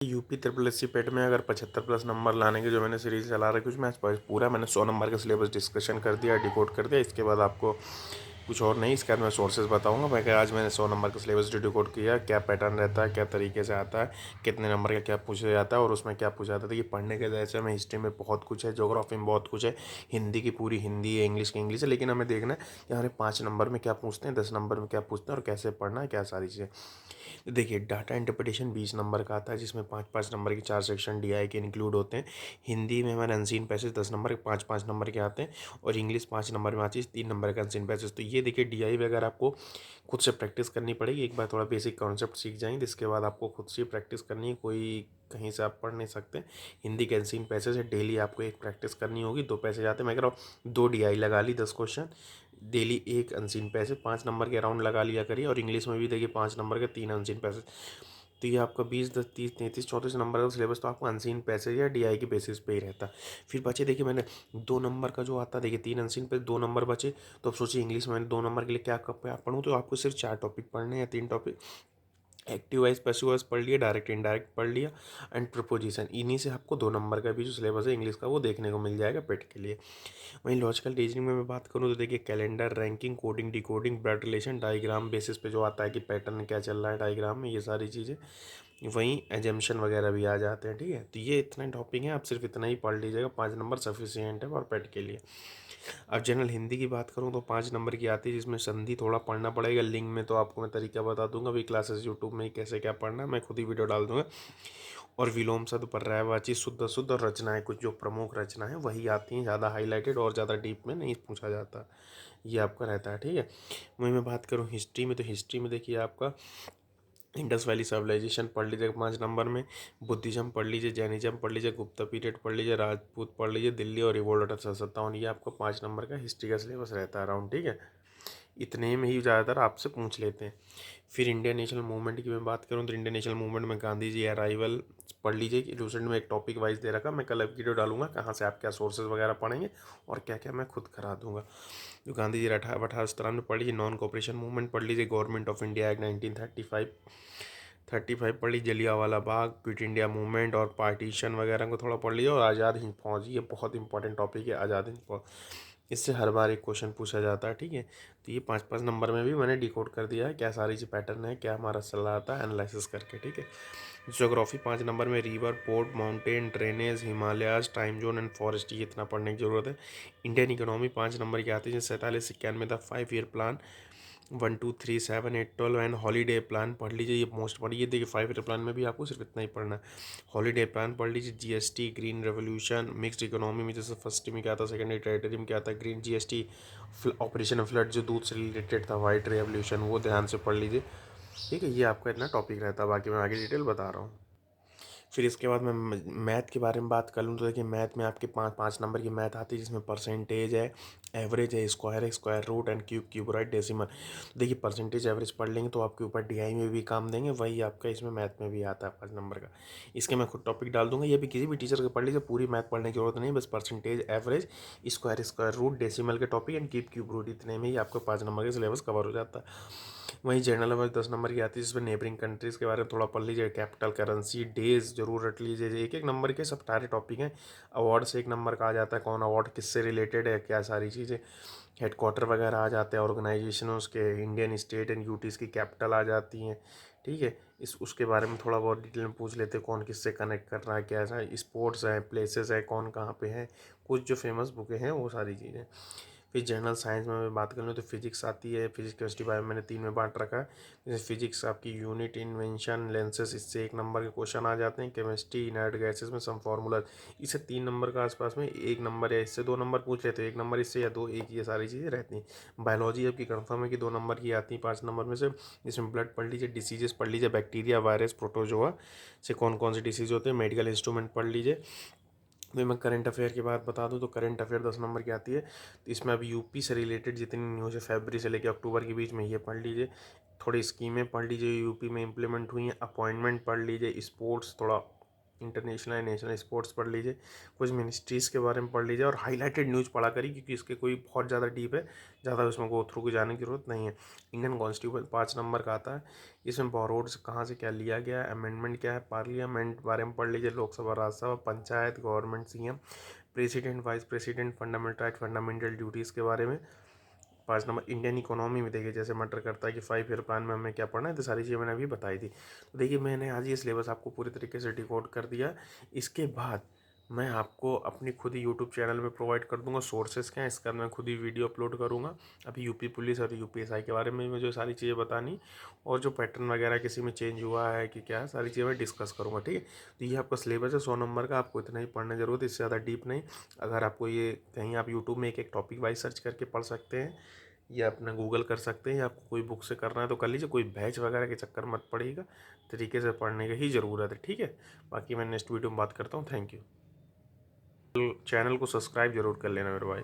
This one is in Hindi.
यूपी ट्रिपल एस सी पेट में अगर 75+ नंबर लाने की जो मैंने सीरीज चला रखी उसमें आज पूरा मैंने 100 नंबर का सिलेबस डिस्कशन कर दिया, डिकोड कर दिया। इसके बाद आपको कुछ और नहीं, इसके बाद मैं सोर्सेज बताऊंगा। मैं आज मैंने 100 नंबर का सिलेबस डिकोड किया, क्या पैटर्न रहता है, क्या तरीके से आता है, कितने नंबर का क्या पूछा जाता है और उसमें क्या पूछा जाता है। कि पढ़ने के जैसे में हिस्ट्री में बहुत कुछ है, ज्योग्राफी में बहुत कुछ है, हिंदी की पूरी हिंदी है, इंग्लिश की इंग्लिश है, लेकिन हमें देखना है कि हमारे 5 नंबर में क्या पूछते हैं, 10 नंबर में क्या पूछते हैं और कैसे पढ़ना है, क्या सारी चीज़ें। देखिए, डाटा इंटरप्रिटेशन 20 नंबर का आता है, जिसमें 5-5 नंबर के 4 सेक्शन डीआई के इंक्लूड होते हैं। हिंदी में हमारे अनसीन पैसेज 10 नंबर के 5-5 नंबर के आते हैं और इंग्लिश 5 नंबर में आती है, 3 नंबर का अनसीन पैसेज। तो ये देखिए, डीआई वगैरह आपको खुद से प्रैक्टिस करनी पड़ेगी। एक बार थोड़ा बेसिक कॉन्सेप्ट सीख जाएंगे, इसके बाद आपको खुद से प्रैक्टिस करनी है, कोई कहीं से आप पढ़ नहीं सकते। हिंदी के अनसीन पैसेज है, डेली आपको एक प्रैक्टिस करनी होगी। 2 पैसेज आते हैं, मैं कह रहा हूँ 2 डीआई लगा ली, 10 क्वेश्चन डेली, एक अनसीन पैसेज 5 नंबर के अराउंड लगा लिया करिए। और इंग्लिश में भी देखिए 5 नंबर के 3 अनसीन पैसेज। तो ये आपका 20, 10, 30, 33, 34 नंबर का सिलेबस तो आपको अनसीन पैसेज या डीआई के बेसिस पे ही रहता है। फिर बचे देखिए, मैंने 2 नंबर का जो आता है, देखिए 3 अनसीन पे 2 नंबर बचे। तो अब सोचिए इंग्लिश में मैंने 2 नंबर के लिए क्या पढ़ूँ। तो आपको सिर्फ 4 टॉपिक पढ़ने हैं या 3 topic. Active voice passive wise पढ़ लिया, डायरेक्ट इनडायरेक्ट पढ़ लिया एंड प्रपोजिशन। इन्हीं से आपको 2 नंबर का भी जो सिलेबस है इंग्लिश का वो देखने को मिल जाएगा पेट के लिए। वहीं लॉजिकल रीजनिंग में मैं बात करूँ तो देखिए, calendar, ranking, coding, decoding, blood relation, diagram basis पे जो आता है कि पैटर्न क्या चल रहा है डायग्राम में, ये सारी चीज़ें। वहीं एजम्पशन वगैरह भी आ जाते हैं। ठीक है, तो ये इतना टॉपिक है, आप सिर्फ इतना ही पढ़ लीजिएगा, 5 नंबर सफिशियंट है और पेट के लिए। अब जनरल हिंदी की बात करूँ तो 5 नंबर की आती है, जिसमें संधि थोड़ा पढ़ना पड़ेगा। लिंक में तो आपको मैं तरीका बता दूंगा, भी क्लासेस यूट्यूब में ही कैसे क्या पढ़ना है, मैं खुद ही वीडियो डाल दूंगा। और विलोम शब्द, पर्यायवाची, शुद्ध शुद्ध और रचनाएं, कुछ जो प्रमुख रचना है वही आती हैं, ज़्यादा हाईलाइटेड और ज़्यादा डीप में नहीं पूछा जाता। ये आपका रहता है। ठीक है, वहीं मैं बात करूँ हिस्ट्री में, तो हिस्ट्री में देखिए आपका इंडस वैली सिविलाइजेशन पढ़ लीजिए 5 नंबर में, बुद्धिज्म पढ़ लीजिए, जैनिज्म पढ़ लीजिए, गुप्ता पीरियड पढ़ लीजिए, राजपूत पढ़ लीजिए, दिल्ली और रिवोल्ट 1857, ये आपको 5 नंबर का हिस्ट्री का सिलेबस रहता है अराउंड। ठीक है, इतने में ही ज़्यादातर आपसे पूछ लेते हैं। फिर इंडियन नेशनल मूवमेंट की मैं बात करूँ तो इंडियन नेशनल मूवमेंट में गांधी जी अराइवल पढ़ लीजिए। कि रिसेंट में एक टॉपिक वाइज दे रखा, मैं कल वीडियो डालूंगा कहाँ से आप क्या सोर्सेज वगैरह पढ़ेंगे और क्या क्या मैं खुद करा दूंगा। जो गांधी जी 1817 में पढ़ लीजिए। नॉन कॉपरेशन मूवमेंट पढ़ लीजिए। गवर्नमेंट ऑफ इंडिया एक्ट 1935 पढ़ लीजिए। Jallianwala Bagh, quit India movement और पार्टीशन वगैरह को थोड़ा पढ़ लीजिए। और आज़ाद हिंद फौज, ये बहुत इंपॉर्टेंट टॉपिक है, आज़ाद हिंद फौज, इससे हर बार एक क्वेश्चन पूछा जाता है। ठीक है, तो ये 5-5 नंबर में भी मैंने डिकोड कर दिया है, क्या सारी चीज़ पैटर्न है, क्या हमारा सलाह आता है एनालिसिस करके। ठीक है, ज्योग्राफी 5 नंबर में river, port, mountain, drainage, Himalayas, time zone and forest, ये इतना पढ़ने की जरूरत है। इंडियन इकोनॉमी 5 नंबर की आती है, जैसे 47-91 था 5 year plan, 1, 2, 3, 7, 8, 12 and holiday plan पढ़ लीजिए। ये मोस्ट पढ़िए, देखिए 5 ईयर प्लान में भी आपको सिर्फ इतना ही पढ़ना है। हॉलीडे प्लान पढ़ लीजिए। GST, green revolution, mixed economy में जैसे फर्स्ट में क्या था, सेकेंड टेरिटरी में क्या था, ग्रीन जीएसटी, ऑपरेशन फ्लड जो दूध से रिलेटेड था, वाइट रेवोल्यूशन, वो ध्यान से पढ़ लीजिए। ठीक है, ये आपका इतना टॉपिक रहता है, बाकी मैं आगे डिटेल बता रहा हूँ। फिर इसके बाद मैं मैथ के बारे में बात कर लूँ तो देखिए, मैथ में आपके 5-5 नंबर की मैथ आती है, जिसमें परसेंटेज है, एवरेज है, स्क्वायर है, square root and cube, cube right, decimal. देखिए परसेंटेज एवरेज पढ़ लेंगे तो आपके ऊपर डीआई में भी काम देंगे, वही आपका इसमें मैथ में भी आता है 5 नंबर का। इसके मैं खुद टॉपिक डाल दूंगा, ये भी किसी भी टीचर को पढ़ लीजिए, पूरी मैथ पढ़ने की जरूरत नहीं, बस percentage, average, square, square root, decimal के topic and cube, cube root, इतने में ही आपको 5 नंबर का सिलेबस कवर हो जाता है। वहीं जनरल नॉलेज 10 नंबर की आती है, जिसमें नेबरिंग कंट्रीज़ के बारे में थोड़ा पढ़ लीजिए, कैपिटल, करेंसी, डेज जरूर रट लीजिए। एक एक नंबर के सब सारे टॉपिक हैं। अवार्ड से 1 नंबर का आ जाता है, कौन अवार्ड किससे रिलेटेड है, क्या सारी चीज़ें, हेडक्वार्टर वगैरह आ जाते हैं ऑर्गेनाइजेशनों के, इंडियन स्टेट एंड यूटीज़ की कैपिटल आ जाती हैं। ठीक है, इस उसके बारे में थोड़ा बहुत डिटेल में पूछ लेते हैं, कौन किससे कनेक्ट कर रहा है, क्या है, स्पोर्ट्स है, प्लेसेस है, कौन कहाँ पे है, कुछ जो फेमस बुकें हैं वो सारी चीज़ें। फिर जनरल साइंस में मैं बात कर लूँ तो फिजिक्स आती है। फिजिक्स केमिस्ट्री बायो मैंने 3 में बांट रखा है। जैसे फिजिक्स आपकी यूनिट, इन्वेंशन, लेंसेज, इससे 1 नंबर के क्वेश्चन आ जाते हैं। केमिस्ट्री, इनर्ट गैसेस में सम फार्मूला, इससे 3 नंबर का आसपास में 1 नंबर या इससे 2 नंबर पूछ लेते हैं। 1 नंबर इससे या 2, एक, ये सारी चीज़ें रहती हैं। बायोलॉजी आपकी कन्फर्म है कि 2 नंबर की आती है 5 नंबर में से। इसमें ब्लड पढ़ लीजिए, डिसीजेस पढ़ लीजिए, बैक्टीरिया, वायरस, प्रोटोजोआ से कौन कौन से डिसीज होते हैं, मेडिकल इंस्ट्रूमेंट पढ़ लीजिए। फिर मैं करंट अफेयर की बात बता दूं तो करंट अफेयर 10 नंबर की आती है। तो इसमें अब यूपी से रिलेटेड जितनी न्यूज़ है फरवरी से लेकर अक्टूबर के बीच में, ये पढ़ लीजिए। थोड़ी स्कीमें पढ़ लीजिए यूपी में इंप्लीमेंट हुई हैं, अपॉइंटमेंट पढ़ लीजिए, स्पोर्ट्स थोड़ा इंटरनेशनल एंड नेशनल स्पोर्ट्स पढ़ लीजिए, कुछ मिनिस्ट्रीज़ के बारे में पढ़ लीजिए और हाईलाइटेड न्यूज़ पढ़ा करिए, क्योंकि इसके कोई बहुत ज़्यादा डीप है, ज़्यादा उसमें गो थ्रू की जाने की जरूरत नहीं है। इंडियन कॉन्स्टिट्यूशन 5 नंबर का आता है, इसमें बोरोड्स कहाँ से क्या लिया गया है, अमेंडमेंट क्या है, पार्लियामेंट बारे में पढ़ लीजिए, Lok Sabha, Rajya Sabha, panchayat, government, CM, president, vice president, fundamental right, fundamental duties के बारे में। 5 नंबर इंडियन इकोनॉमी में देखिए जैसे मैटर करता है कि 5 ईयर प्लान में हमें क्या पढ़ना है, तो सारी चीज़ें मैंने अभी बताई थी। तो देखिए मैंने आज ये सिलेबस आपको पूरी तरीके से डिकोड कर दिया। इसके बाद मैं आपको अपनी खुद ही यूट्यूब चैनल में प्रोवाइड कर दूंगा सोर्सेज क्या है, इसका मैं खुद ही वीडियो अपलोड करूंगा। अभी यूपी पुलिस और यूपीएसआई के बारे में मुझे सारी चीज़ें बतानी, और जो पैटर्न वगैरह किसी में चेंज हुआ है कि क्या है, सारी चीज़ें मैं डिस्कस करूँगा, ठीक है। तो ये आपका सिलेबस है 100 नंबर का, आपको इतना ही पढ़ने की जरूरत है, इससे ज़्यादा डीप नहीं। अगर आपको ये कहीं आप यूट्यूब में एक एक टॉपिक वाइज सर्च करके पढ़ सकते हैं, या अपना गूगल कर सकते हैं, या आपको कोई बुक से करना है तो कर लीजिए, कोई बैच वगैरह के चक्कर मत पड़िएगा, तरीके से पढ़ने की ही ज़रूरत है, ठीक है। बाकी मैं नेक्स्ट वीडियो में बात करता हूँ। Thank you. चैनल को सब्सक्राइब जरूर कर लेना मेरे भाई।